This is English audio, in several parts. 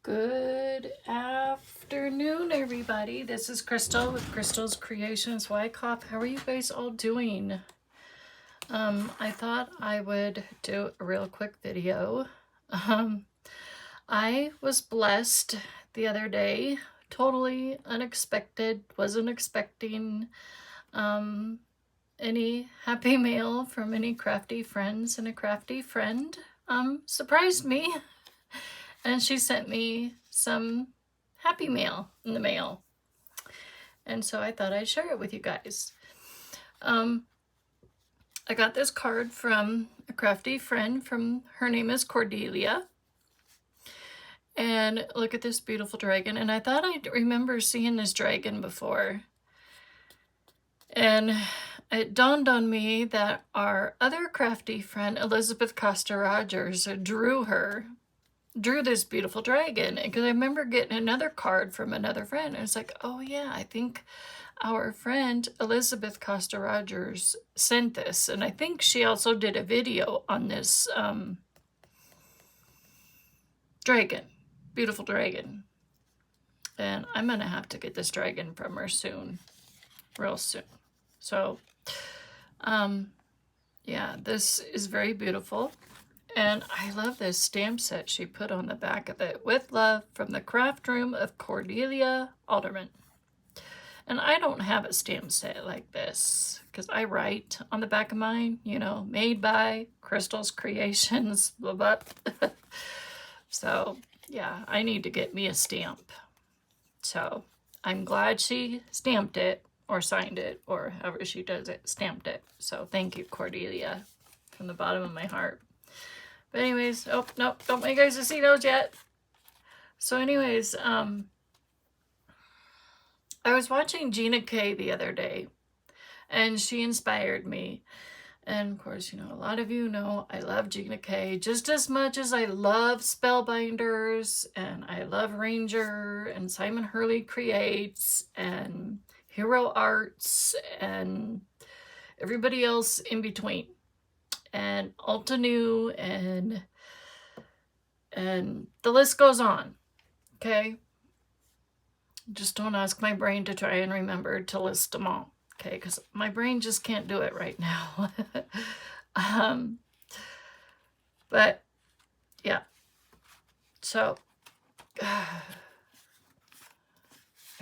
Good afternoon, everybody. This is Crystal with Crystal's Creations Wyckoff. How are you guys all doing? I thought I would do a real quick video. I was blessed the other day, totally unexpected, wasn't expecting any happy mail from any crafty friends, and a crafty friend surprised me. And she sent me some happy mail in the mail. And so I thought I'd share it with you guys. I got this card from a crafty friend. Her name is Cordelia. And look at this beautiful dragon. And I thought I remember seeing this dragon before. And it dawned on me that our other crafty friend, Elizabeth Costa Rogers, drew this beautiful dragon, because I remember getting another card from another friend, and it's like, oh yeah, I think our friend Elizabeth Costa Rogers sent this, and I think she also did a video on this dragon, beautiful dragon, and I'm gonna have to get this dragon from her soon, real soon. So yeah, this is very beautiful. And I love this stamp set she put on the back of it. With love, from the craft room of Cordelia Alderman. And I don't have a stamp set like this, because I write on the back of mine, you know, made by Crystal's Creations, blah, blah. So, yeah, I need to get me a stamp. So, I'm glad she stamped it, or signed it, or however she does it, stamped it. So, thank you, Cordelia, from the bottom of my heart. But anyways, oh, no, don't want you guys to see those yet. So anyways, I was watching Gina K the other day, and she inspired me. And of course, you know, a lot of you know I love Gina K just as much as I love Spellbinders, and I love Ranger, and Simon Hurley Creates, and Hero Arts, and everybody else in between. And Alta New, and the list goes on, okay? Just don't ask my brain to try and remember to list them all, okay? Because my brain just can't do it right now. But, yeah. So, I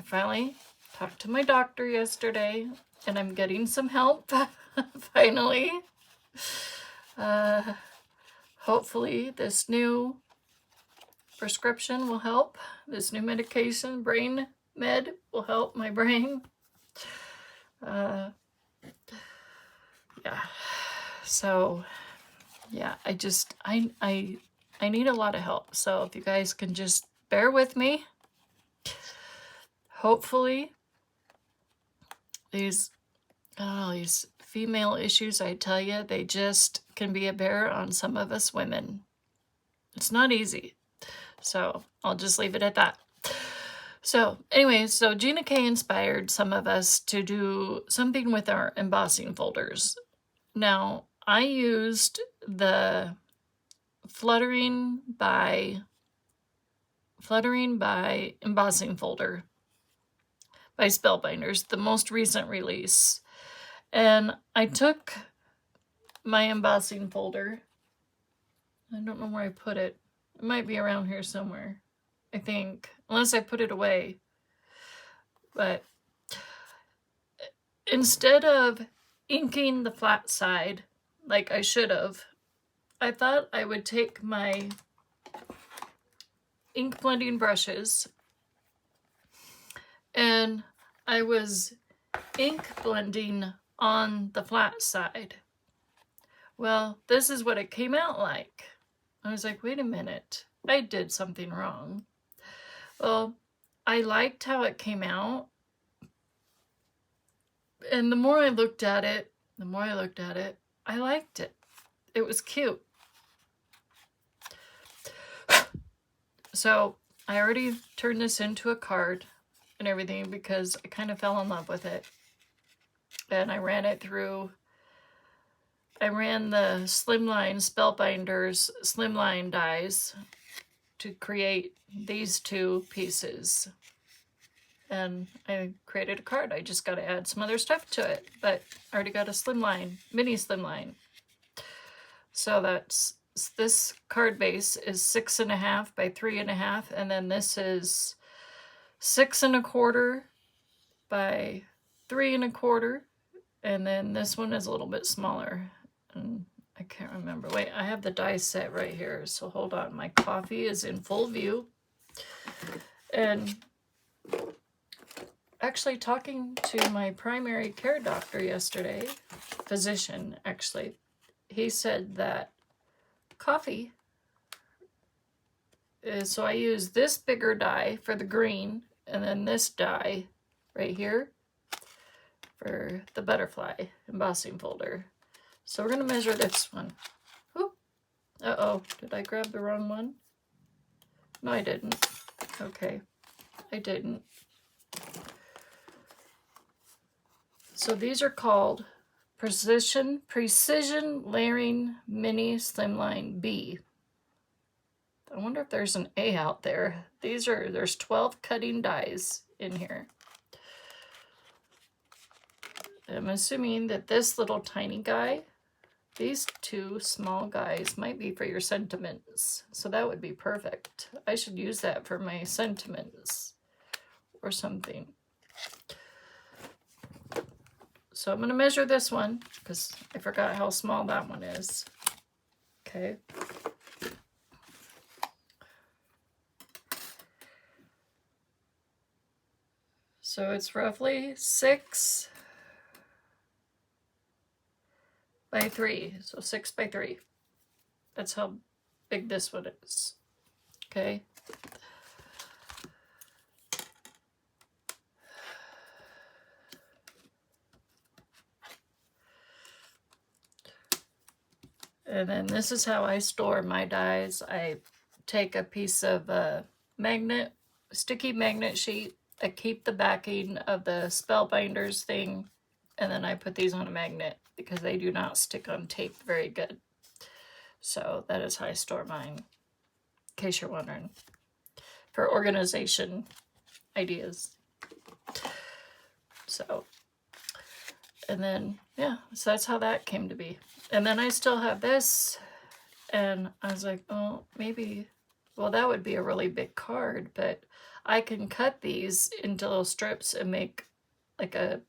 finally talked to my doctor yesterday, and I'm getting some help, finally. Hopefully this new prescription will help. This new medication, brain med, will help my brain. Yeah. So, yeah, I need a lot of help. So if you guys can just bear with me. Hopefully these female issues, I tell you, they just can be a bear on some of us women. It's not easy. So I'll just leave it at that. So anyway, so Gina K inspired some of us to do something with our embossing folders. Now, I used the Fluttering by embossing folder by Spellbinders, the most recent release. And I took my embossing folder. I don't know where I put it. It might be around here somewhere, I think. Unless I put it away. But instead of inking the flat side like I should have, I thought I would take my ink blending brushes, and I was ink blending on the flat side. Well, this is what it came out like. I was like, wait a minute, I did something wrong. Well, I liked how it came out. And the more I looked at it, I liked it. It was cute. So I already turned this into a card and everything, because I kind of fell in love with it. And I ran it through, I ran the Slimline Spellbinders Slimline dies to create these two pieces. And I created a card. I just got to add some other stuff to it, but I already got a slimline, mini slimline. So that's, this card base is 6.5 by 3.5, and then this is 6.25 by 3.25, and then this one is a little bit smaller, and I can't remember. Wait, I have the die set right here, so hold on. My coffee is in full view. And actually, talking to my primary care doctor yesterday, physician actually, he said that coffee is, so I use this bigger die for the green, and then this die right here for the butterfly embossing folder. So we're going to measure this one. Ooh. Uh-oh, did I grab the wrong one? No, I didn't. Okay, I didn't. So these are called Precision Layering Mini Slimline B. I wonder if there's an A out there. There's 12 cutting dies in here. I'm assuming that this little tiny guy, these two small guys might be for your sentiments. So that would be perfect. I should use that for my sentiments or something. So I'm going to measure this one because I forgot how small that one is. Okay. So it's roughly 6 by 3. So 6 by 3. That's how big this one is. Okay. And then this is how I store my dies. I take a piece of sticky magnet sheet. I keep the backing of the Spellbinders thing, and then I put these on a magnet because they do not stick on tape very good. So that is how I store mine, in case you're wondering, for organization ideas. So, and then, yeah, so that's how that came to be. And then I still have this, and I was like, oh, maybe, well, that would be a really big card, but I can cut these into little strips and make like a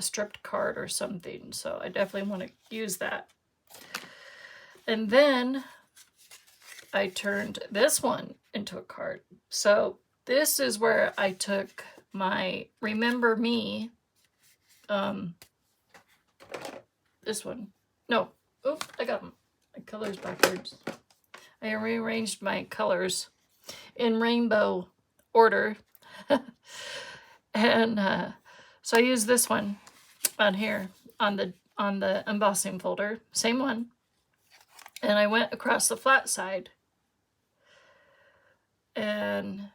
stripped card or something. So I definitely want to use that. And then I turned this one into a card. So this is where I took my Remember Me, this one. No, oh, I got my colors backwards. I rearranged my colors in rainbow order. And so I used this one on here on the embossing folder, same one. And I went across the flat side, and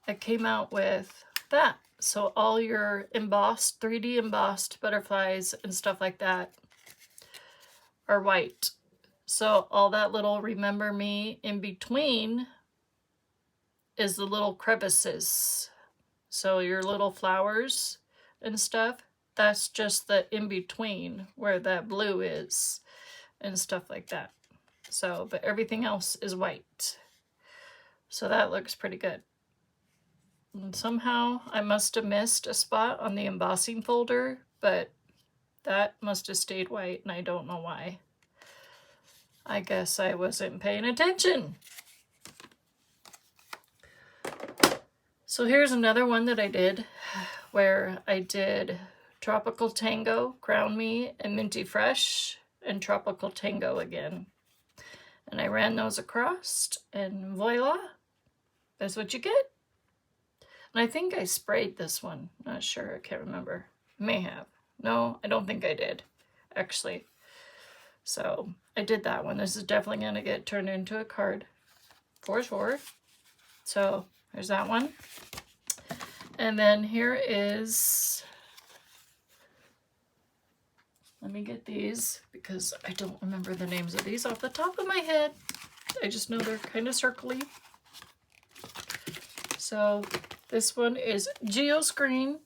I came out with that. So all your embossed, 3D embossed butterflies and stuff like that are white. So all that little Remember Me in between is the little crevices. So your little flowers and stuff, that's just the in-between where that blue is and stuff like that. So, but everything else is white. So that looks pretty good. And somehow I must have missed a spot on the embossing folder, but that must have stayed white, and I don't know why. I guess I wasn't paying attention. So here's another one that I did, where I did Tropical Tango, Crown Me, and Minty Fresh, and Tropical Tango again. And I ran those across, and voila, that's what you get. And I think I sprayed this one. Not sure, I can't remember. May have. No, I don't think I did, actually. So I did that one. This is definitely going to get turned into a card, for sure. So there's that one. And then here is, let me get these because I don't remember the names of these off the top of my head. I just know they're kind of circly. So this one is Geoscreen.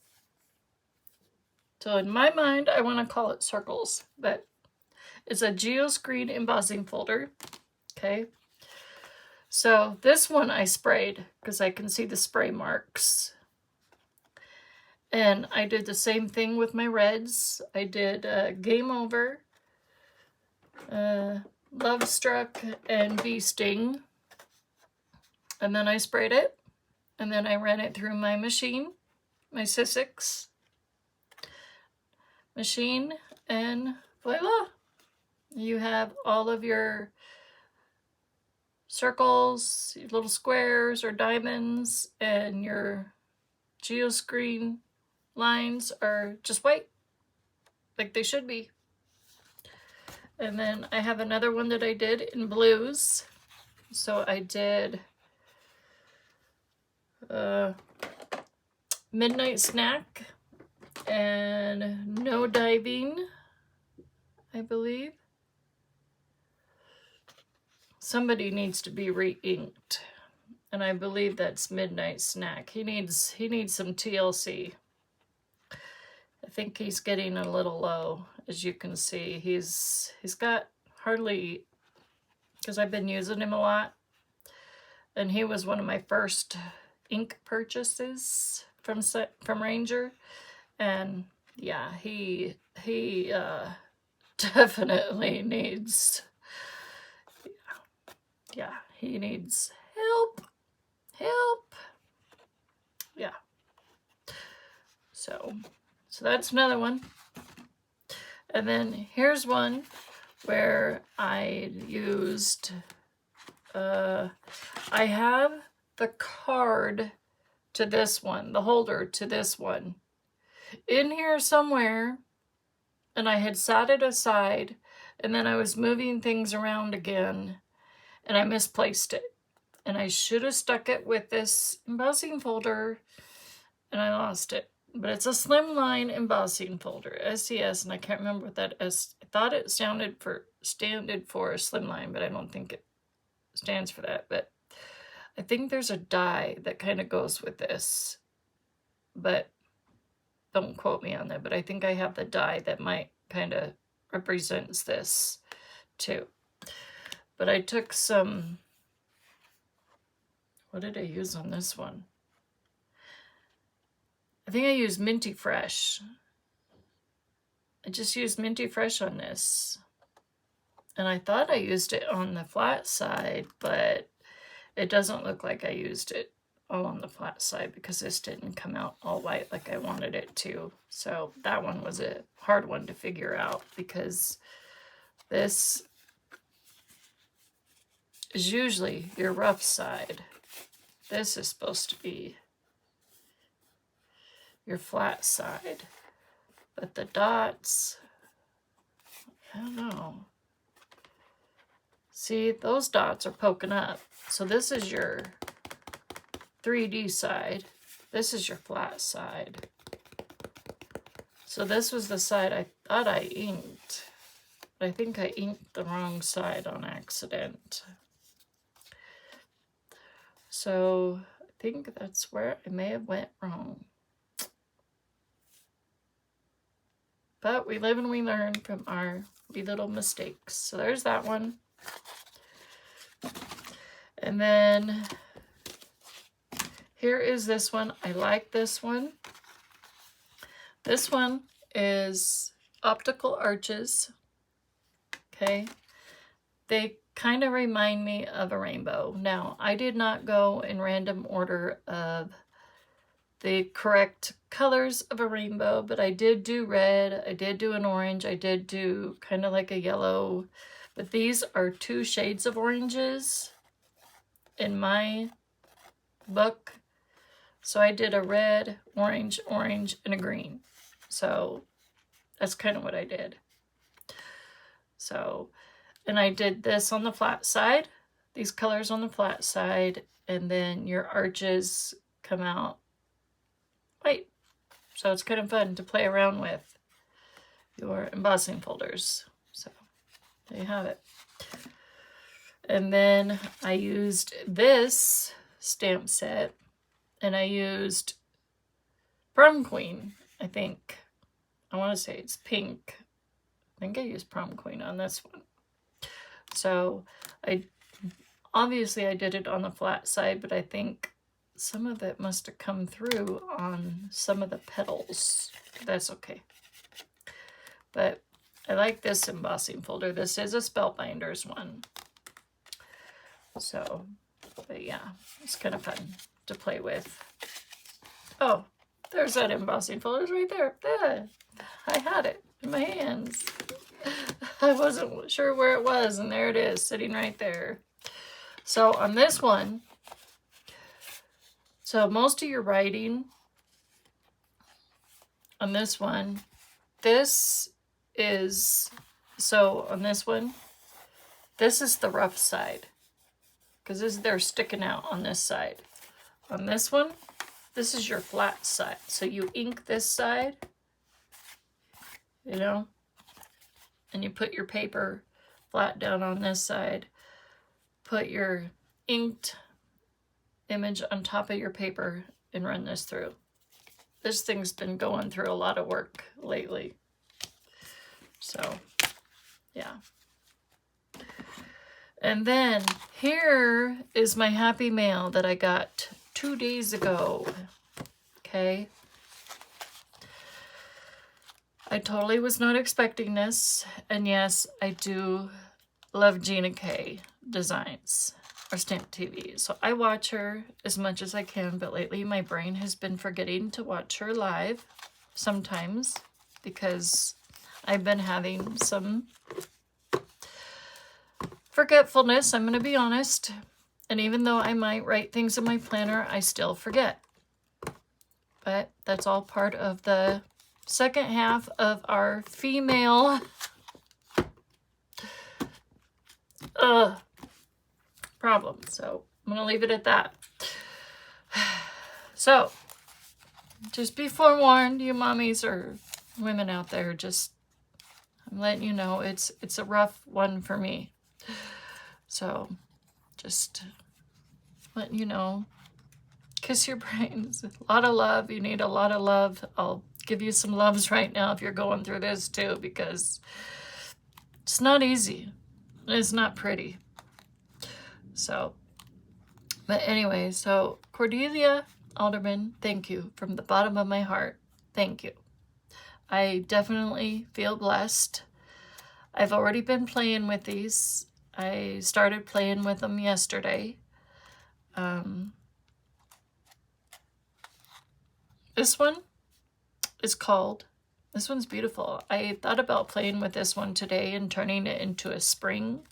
So in my mind, I want to call it circles, but it's a Geoscreen embossing folder. Okay. So this one I sprayed because I can see the spray marks. And I did the same thing with my reds. I did Game Over, Love Struck, and Bee Sting. And then I sprayed it. And then I ran it through my machine, my Sissix machine, and voila! You have all of your circles, your little squares or diamonds, and your geoscreen lines are just white, like they should be. And then I have another one that I did in blues. So I did Midnight Snack and No Diving, I believe. Somebody needs to be re-inked, and I believe that's Midnight Snack. He needs some TLC. I think he's getting a little low, as you can see. He's got hardly, because I've been using him a lot, and he was one of my first ink purchases from Ranger, and yeah, he definitely needs, yeah, he needs help. Yeah. So that's another one. And then here's one where I used, I have the card to this one, the holder to this one, in here somewhere, and I had set it aside, and then I was moving things around again, and I misplaced it. And I should have stuck it with this embossing folder, and I lost it. But it's a slimline embossing folder, SCS, and I can't remember what that is. I thought it standard for slimline, but I don't think it stands for that. But I think there's a die that kind of goes with this, but don't quote me on that. But I think I have the die that might kind of represents this too. But I took some, what did I use on this one? I think I used Minty Fresh. I just used Minty Fresh on this. And I thought I used it on the flat side, but it doesn't look like I used it all on the flat side because this didn't come out all white like I wanted it to. So that one was a hard one to figure out because this is usually your rough side. This is supposed to be your flat side. But the dots, I don't know. See, those dots are poking up. So this is your 3D side. This is your flat side. So this was the side I thought I inked. But I think I inked the wrong side on accident. So I think that's where I may have went wrong. But we live and we learn from our wee little mistakes. So there's that one. And then here is this one. I like this one. This one is Optical Arches. Okay. They kind of remind me of a rainbow. Now, I did not go in random order of the correct colors of a rainbow, but I did do red, I did do an orange, I did do kind of like a yellow, but these are 2 shades of oranges in my book. So I did a red, orange, and a green. So that's kind of what I did. So, and I did this on the flat side, these colors on the flat side, and then your arches come out white. So it's kind of fun to play around with your embossing folders. So there you have it. And then I used this stamp set, and I used Prom Queen, I think. I want to say it's pink. I think I used Prom Queen on this one. So obviously I did it on the flat side, but I think some of it must have come through on some of the petals. That's okay. But I like this embossing folder. This is a Spellbinders one. So, but yeah, it's kind of fun to play with. Oh, there's that embossing folder right there. Yeah, I had it in my hands. I wasn't sure where it was, and there it is, sitting right there. So on this one, so most of your writing on this one, this is, so on this one, this is the rough side, because they're sticking out on this side. On this one, this is your flat side. So you ink this side, you know, and you put your paper flat down on this side. Put your inked image on top of your paper and run this through. This thing's been going through a lot of work lately. So, yeah. And then here is my happy mail that I got 2 days ago. Okay. I totally was not expecting this. And yes, I do love Gina K designs or Stamp TV. So I watch her as much as I can, but lately my brain has been forgetting to watch her live sometimes because I've been having some forgetfulness, I'm going to be honest. And even though I might write things in my planner, I still forget. But that's all part of the second half of our female problem. So I'm going to leave it at that. So just be forewarned, you mommies or women out there, just I'm letting you know it's a rough one for me. So just letting you know, kiss your brains. A lot of love. You need a lot of love. I'll give you some loves right now if you're going through this too, because it's not easy. It's not pretty. So, but anyway, so Cordelia Alderman, thank you from the bottom of my heart. Thank you. I definitely feel blessed. I've already been playing with these. I started playing with them yesterday. This one is called, this one's beautiful. I thought about playing with this one today and turning it into a spring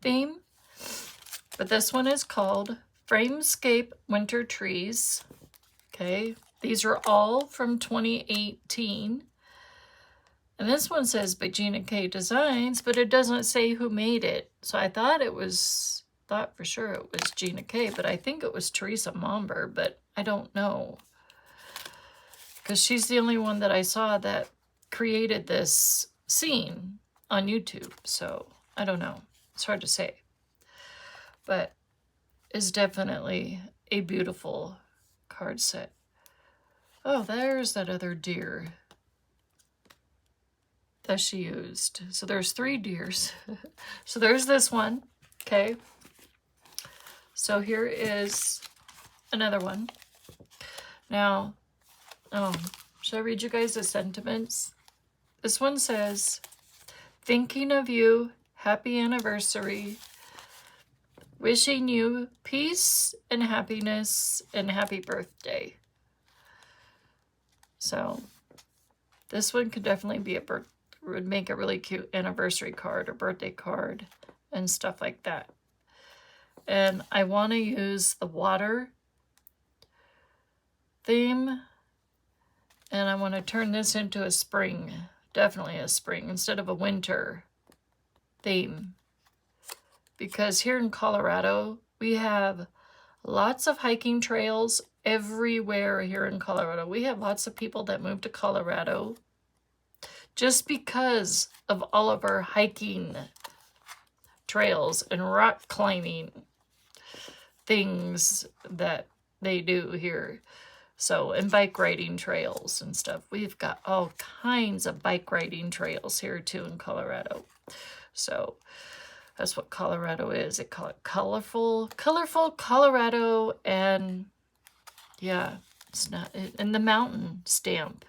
theme. But this one is called Framescape Winter Trees. Okay, these are all from 2018. And this one says by Gina K Designs, but it doesn't say who made it. So I thought for sure it was Gina K, but I think it was Teresa Momber, but I don't know. Because she's the only one that I saw that created this scene on YouTube. So I don't know. It's hard to say. But it's definitely a beautiful card set. Oh, there's that other deer that she used. So there's 3 deers. So there's this one. Okay. So here is another one. Now, should I read you guys the sentiments? This one says, thinking of you, happy anniversary, wishing you peace and happiness and happy birthday. So this one could definitely be would make a really cute anniversary card or birthday card and stuff like that. And I want to use the water theme, and I want to turn this into a spring, definitely a spring, instead of a winter theme. Because here in Colorado, we have lots of hiking trails everywhere here in Colorado. We have lots of people that move to Colorado just because of all of our hiking trails and rock climbing things that they do here. So, and bike riding trails and stuff. We've got all kinds of bike riding trails here too in Colorado. So that's what Colorado is. They call it colorful Colorado. And yeah, it's not, and the mountain stamp.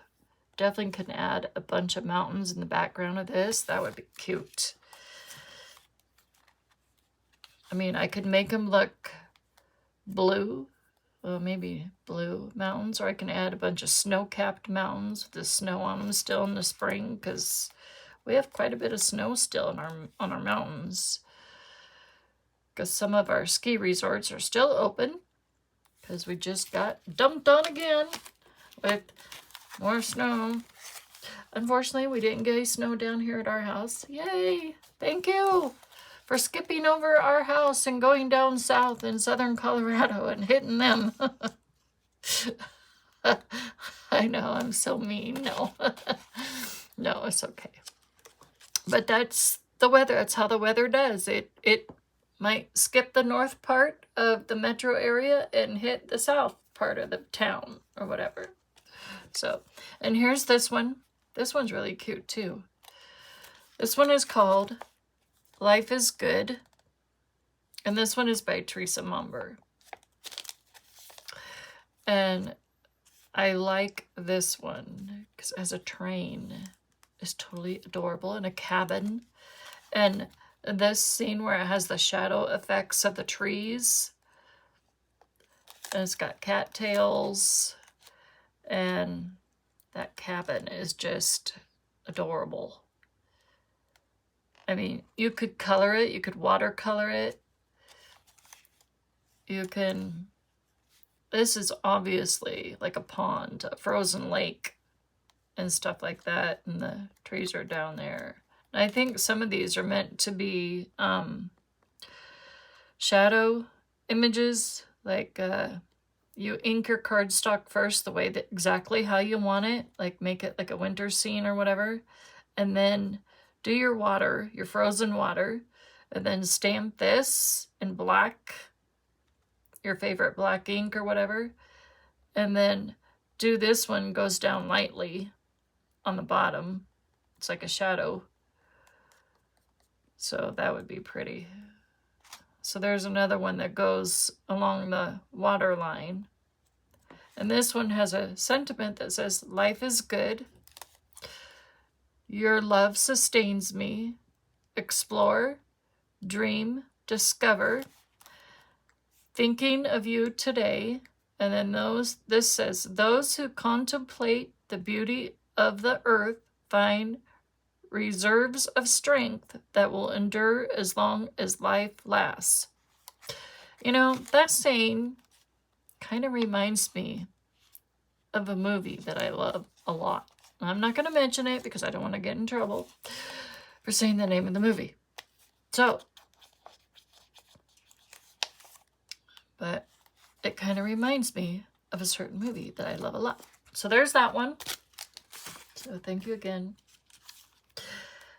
Definitely can add a bunch of mountains in the background of this. That would be cute. I mean, I could make them look blue. Well, maybe blue mountains, or I can add a bunch of snow-capped mountains with the snow on them still in the spring, because we have quite a bit of snow still on our mountains. Because some of our ski resorts are still open, because we just got dumped on again with more snow. Unfortunately, we didn't get any snow down here at our house. Yay! Thank you for skipping over our house and going down south in southern Colorado and hitting them. I know, I'm so mean. No. No, it's okay. But that's the weather. That's how the weather does. It might skip the north part of the metro area and hit the south part of the town or whatever. So, and here's this one. This one's really cute too. This one is called Life is Good. And this one is by Teresa Momber. And I like this one because it has a train. It's totally adorable, and a cabin. And this scene where it has the shadow effects of the trees. And it's got cattails. And that cabin is just adorable. I mean, you could color it. You could watercolor it. You can... This is obviously like a pond, a frozen lake, and stuff like that. And the trees are down there. And I think some of these are meant to be shadow images. Like you ink your cardstock first the way that exactly how you want it. Like make it like a winter scene or whatever. And then do your water, your frozen water, and then stamp this in black, your favorite black ink or whatever, and then do this one, goes down lightly on the bottom. It's like a shadow. So that would be pretty. So there's another one that goes along the water line. And this one has a sentiment that says, life is good. Your love sustains me. Explore, dream, discover. Thinking of you today. And then this says, those who contemplate the beauty of the earth find reserves of strength that will endure as long as life lasts. You know, that saying kind of reminds me of a movie that I love a lot. I'm not going to mention it because I don't want to get in trouble for saying the name of the movie. So, but it kind of reminds me of a certain movie that I love a lot. So there's that one. So thank you again.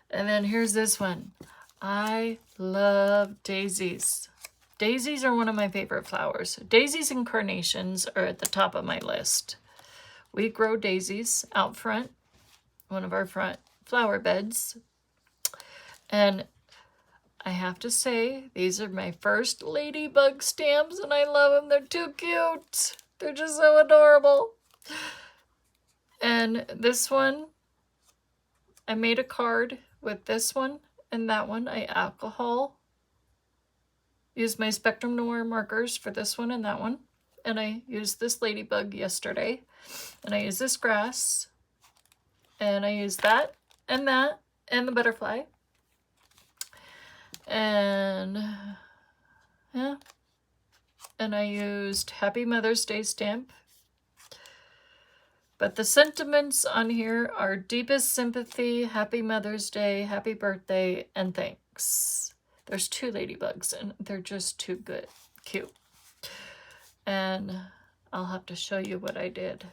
And then here's this one. I love daisies. Daisies are one of my favorite flowers. Daisies and carnations are at the top of my list. We grow daisies out front, one of our front flower beds. And I have to say, these are my first ladybug stamps, and I love them. They're too cute. They're just so adorable. And this one, I made a card with this one and that one. I alcohol. Used my Spectrum Noir markers for this one and that one. And I used this ladybug yesterday. And I used this grass. And I used that and the butterfly. And yeah. And I used Happy Mother's Day stamp. But the sentiments on here are deepest sympathy, Happy Mother's Day, Happy Birthday, and thanks. There's 2 ladybugs, and they're just too good, cute. And I'll have to show you what I did.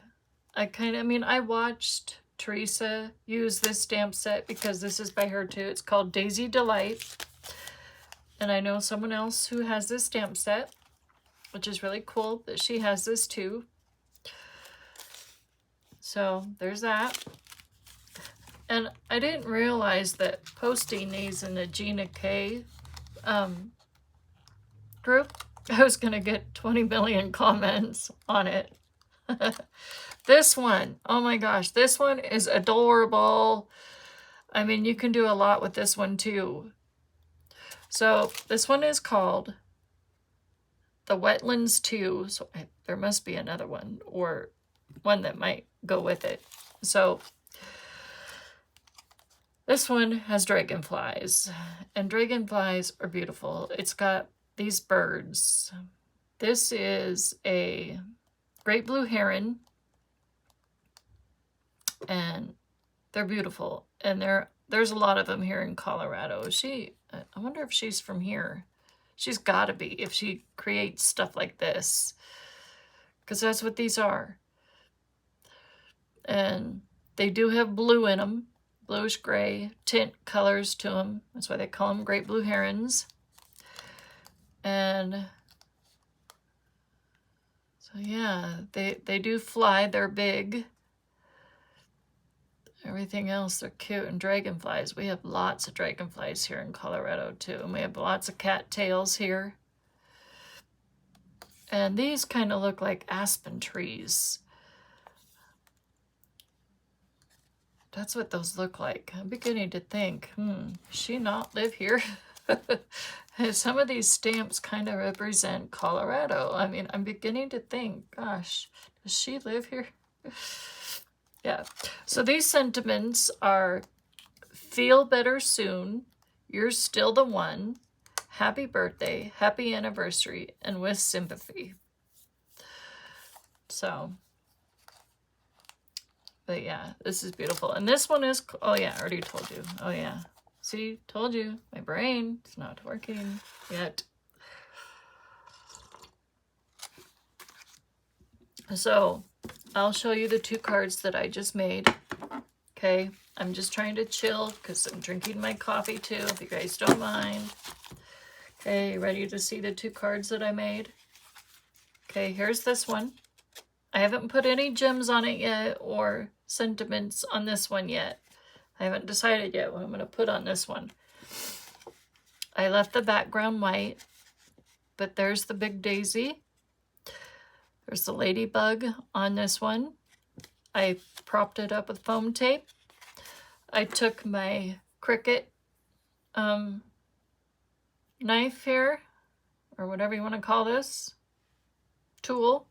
I watched Teresa use this stamp set because this is by her too. It's called Daisy Delight. And I know someone else who has this stamp set, which is really cool that she has this too. So there's that. And I didn't realize that posting these in the Gina K group, I was going to get 20 million comments on it. This one, oh my gosh, this one is adorable. I mean, you can do a lot with this one too. So this one is called the Wetlands 2. So there must be another one or one that might go with it. So this one has dragonflies, and dragonflies are beautiful. It's got these birds. This is a great blue heron, and they're beautiful. And there's a lot of them here in Colorado. I wonder if she's from here. She's got to be if she creates stuff like this, because that's what these are. And they do have blue in them. Bluish gray tint colors to them. That's why they call them great blue herons. And so yeah, they do fly. They're big. Everything else, they're cute. And dragonflies, we have lots of dragonflies here in Colorado too. And we have lots of cattails here. And these kind of look like aspen trees. That's what those look like. I'm beginning to think, does she not live here? Some of these stamps kind of represent Colorado. I mean, I'm beginning to think, gosh, does she live here? Yeah. So these sentiments are: feel better soon, you're still the one, happy birthday, happy anniversary, and with sympathy. So... but yeah, this is beautiful. And this one is, oh yeah, I already told you. Oh yeah. See, told you. My brain is not working yet. So, I'll show you the 2 cards that I just made. Okay. I'm just trying to chill because I'm drinking my coffee too, if you guys don't mind. Okay, ready to see the 2 cards that I made? Okay, here's this one. I haven't put any gems on it yet or sentiments on this one yet. I haven't decided yet what I'm going to put on this one. I left the background white, but there's the big daisy. There's the ladybug on this one. I propped it up with foam tape. I took my Cricut knife here, or whatever you want to call this, tool.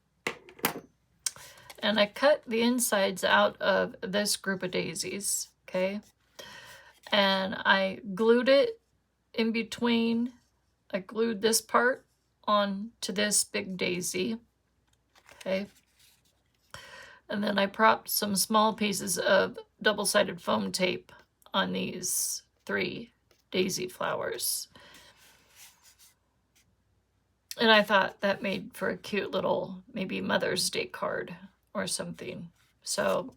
And I cut the insides out of this group of daisies, okay? And I glued it in between. I glued this part on to this big daisy, okay? And then I propped some small pieces of double-sided foam tape on these 3 daisy flowers. And I thought that made for a cute little, maybe Mother's Day card or something. So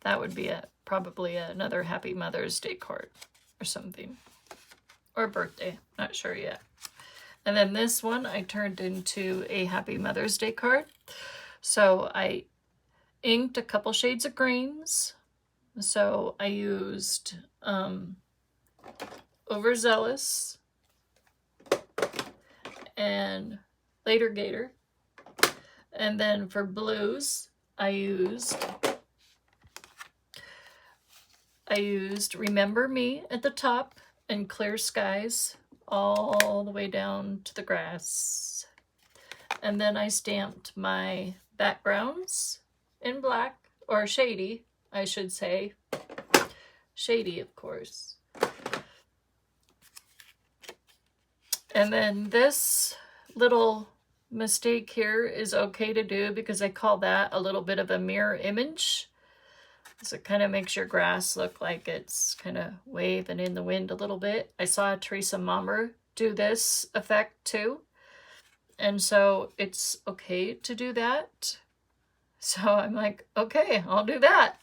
that would be probably another Happy Mother's Day card or something. Or birthday, not sure yet. And then this one I turned into a Happy Mother's Day card. So I inked a couple shades of greens. So I used Overzealous and Later Gator. And then for blues, I used Remember Me at the top and Clear Skies all the way down to the grass. And then I stamped my backgrounds in black, or shady, I should say. Shady, of course. And then this little mistake here is okay to do because I call that a little bit of a mirror image. So it kind of makes your grass look like it's kind of waving in the wind a little bit. I saw Teresa Mommer do this effect too. And so it's okay to do that. So I'm like, okay, I'll do that.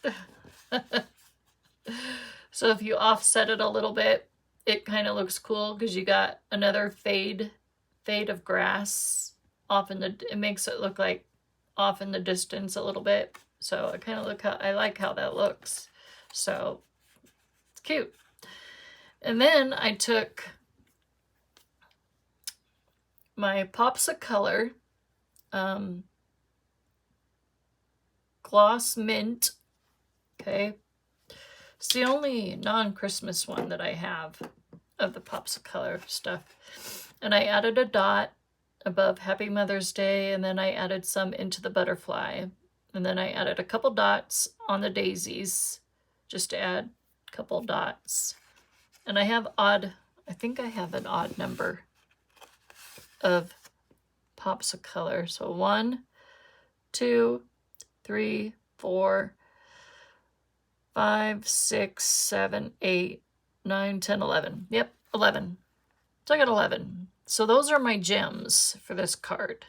So if you offset it a little bit, it kind of looks cool because you got another fade of grass off in the, it makes it look like off in the distance a little bit. So I kind of look how, I like how that looks. So it's cute. And then I took my Pops of Color Gloss Mint. Okay. It's the only non-Christmas one that I have of the Pops of Color stuff. And I added a dot above Happy Mother's Day, and then I added some into the butterfly. And then I added a couple dots on the daisies, just to add a couple dots. And I have odd, I think I have an odd number of Pops of Color. So 1, 2, 3, 4, 5, 6, 7, 8, 9, 10, 11. Yep, 11. So I got 11. So those are my gems for this card,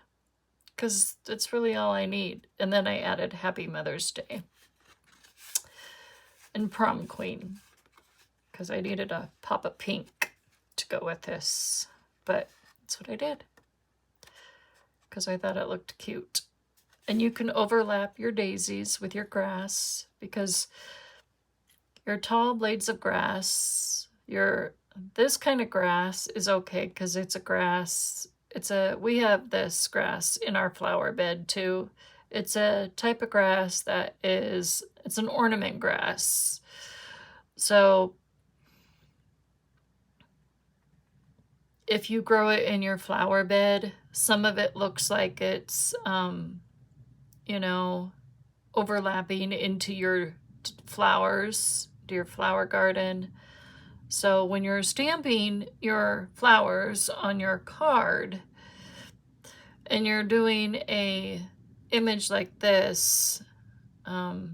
because that's really all I need. And then I added Happy Mother's Day and Prom Queen, because I needed a pop of pink to go with this. But that's what I did, because I thought it looked cute. And you can overlap your daisies with your grass, because your tall blades of grass, this kind of grass is okay because it's a grass. We have this grass in our flower bed too. It's a type of grass that it's an ornament grass. So if you grow it in your flower bed, some of it looks like it's, you know, overlapping into your flowers, to your flower garden. So when you're stamping your flowers on your card and you're doing a image like this, oh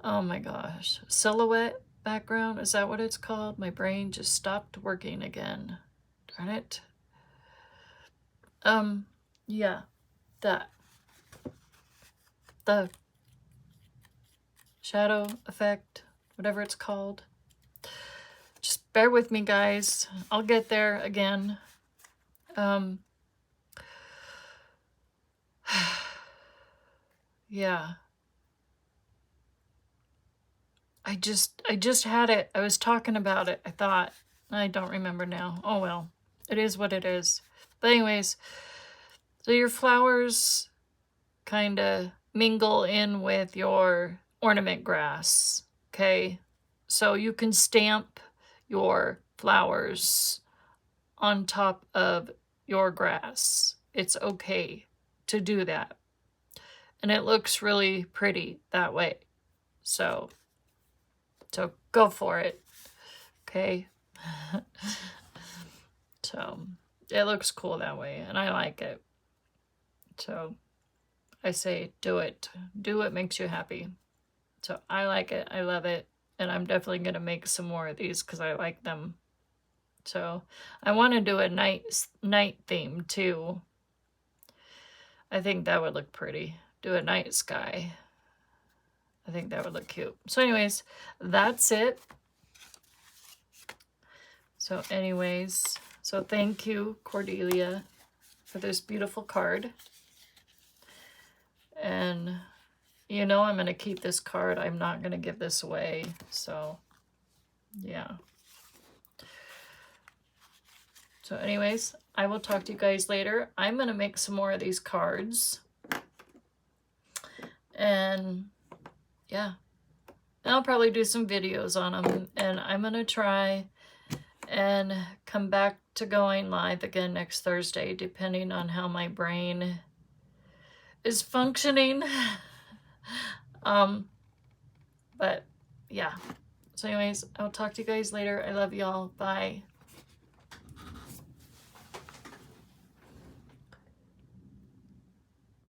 my gosh, silhouette background, is that what it's called? My brain just stopped working again. Darn it. Yeah, that. The shadow effect, whatever it's called. Just bear with me, guys. I'll get there again. Yeah. I just had it. I was talking about it. I thought. I don't remember now. Oh well. It is what it is. But anyways, so your flowers kind of mingle in with your ornament grass, okay? So you can stamp your flowers on top of your grass. It's okay to do that. And it looks really pretty that way. So go for it, okay? So it looks cool that way, and I like it. So I say do it. Do what makes you happy. So I like it. I love it. And I'm definitely going to make some more of these because I like them. So I want to do a night theme too. I think that would look pretty. Do a night sky. I think that would look cute. So anyways, that's it. So anyways, so thank you, Cordelia, for this beautiful card. And you know I'm going to keep this card. I'm not going to give this away. So, yeah. So anyways, I will talk to you guys later. I'm going to make some more of these cards. And, yeah. And I'll probably do some videos on them. And I'm going to try and come back to going live again next Thursday, depending on how my brain is functioning. But yeah. So anyways, I'll talk to you guys later. I love y'all. Bye.